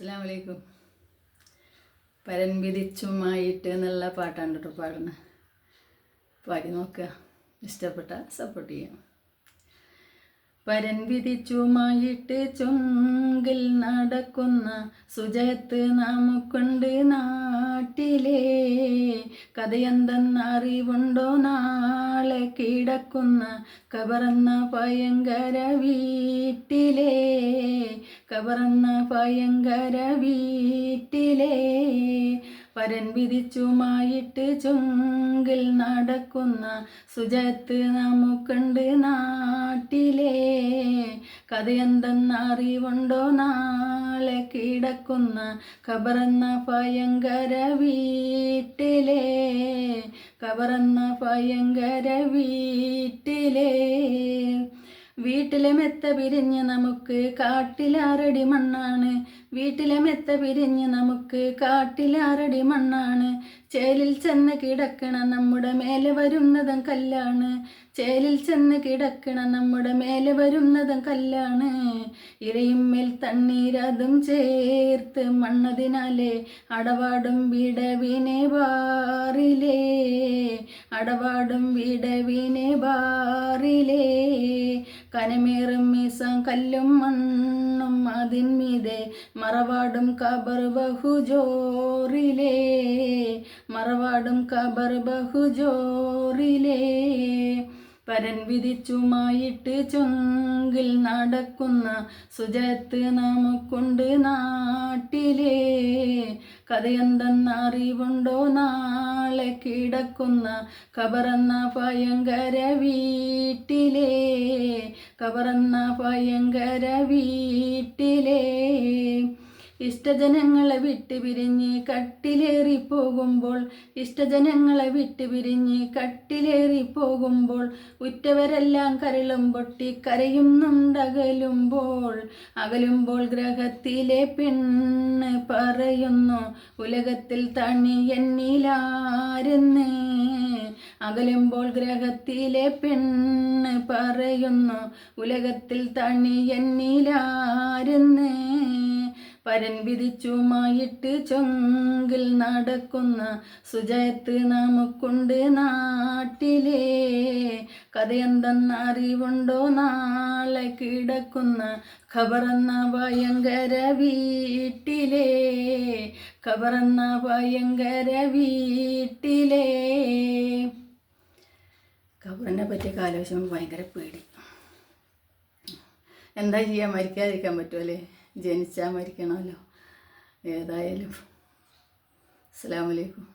അസ്സലാമു അലൈക്കും. പരൻ വിധിച്ചുമായിട്ട് എന്നുള്ള പാട്ടാണ് കേട്ടോ പാടുന്നത്. പാടി നോക്കുക, ഇഷ്ടപ്പെട്ട സപ്പോർട്ട് ചെയ്യാം. പരൻ വിധിച്ചുമായിട്ട് ചൊങ്കിൽ നടക്കുന്ന സുജയത്ത് നമുക്കുണ്ട് നാട്ടിലെ. കഥയെന്തെന്നറിവുണ്ടോ നാളെ കിടക്കുന്ന കബറന്ന ഭയങ്കര വീട്ടിലെ. കബറന്ന ഭയങ്കര വീട്ടിലെ. പരൻ വിധിച്ചുമായിട്ട് ചൊങ്കിൽ നടക്കുന്ന സുജയത്ത് നമുക്കുണ്ട് നാട്ടിലെ. കഥയെന്തെന്നറിവുണ്ടോ നാളെ കിടക്കുന്ന കബറന്ന ഭയങ്കര വീട്ടിലെ. കബറന്ന ഭയങ്കര വീട്ടിലെ. വീട്ടിലെ മെത്ത പിരിഞ്ഞ് നമുക്ക് കാട്ടിലാറടി മണ്ണാണ്. വീട്ടിലെ മെത്ത പിരിഞ്ഞ് നമുക്ക് കാട്ടിലാറടി മണ്ണാണ്. ചേലിൽ ചെന്ന് കിടക്കണ നമ്മുടെ മേലെ വരുന്നതും കല്ലാണ്. ചേലിൽ ചെന്ന് കിടക്കണ നമ്മുടെ മേലെ വരുന്നതും കല്ലാണ്. ഇരയും മേൽ തണ്ണീരതും ചേർത്ത് മണ്ണതിനാലേ അടവാടും വിടവിനെ ബാറിലേ. അടവാടും വിടവിനെ ബാറിലേ. കനമേറും മീസം കല്ലും മണ്ണും അതിന്മീതെ മറവാടും കബർ ബഹുജോറിലേ. മറവാടും കബർ ബഹുജോറിലേ. പരൻ വിധിച്ചുമായിട്ട് ചൊങ്കിൽ നടക്കുന്ന സുജയത്ത് നമുക്കുണ്ട് നാട്ടിലെ. കഥയെന്തെന്നറിവുണ്ടോ നാളെ കിടക്കുന്ന കബറന്ന ഭയങ്കര വീട്ടിലെ. കബറന്ന ഭയങ്കര വീട്ടിലെ. ഇഷ്ടജനങ്ങളെ വിട്ട് പിരിഞ്ഞ് കട്ടിലേറി പോകുമ്പോൾ. ഇഷ്ടജനങ്ങളെ വിട്ട് പിരിഞ്ഞ് കട്ടിലേറി പോകുമ്പോൾ ഉറ്റവരെല്ലാം കരളും പൊട്ടി കരയുന്നുണ്ടകലുമ്പോൾ. അകലുമ്പോൾ ഗ്രഹത്തിലെ പെണ്ണ് പറയുന്നു ഉലകത്തിൽ തണി എന്നിലാരെന്ന്. അകലുമ്പോൾ ഗ്രഹത്തിലെ പെണ്ണ് പറയുന്നു ഉലകത്തിൽ തണി എന്നിലാരെന്ന്. പരൻ വിധിച്ചുമായിട്ട് ചൊങ്കിൽ നടക്കുന്ന സുജയത്ത് നമുക്കുണ്ട് നാട്ടിലെ. കഥയെന്തെന്നറിവുണ്ടോ നാളെ കിടക്കുന്ന ഖബറന്ന ഭയങ്കര വീട്ടിലെ. ഖബറന്ന ഭയങ്കര വീട്ടിലെ. ഖബറിനെ പറ്റിയൊക്കെ ആലോചിക്കുമ്പോൾ ഭയങ്കര പേടി. എന്താ ചെയ്യാൻ, മരിക്കാതിരിക്കാൻ പറ്റുമല്ലേ? ജനിച്ചാൽ മരിക്കണമല്ലോ. ഏതായാലും അസ്സലാമു അലൈക്കും.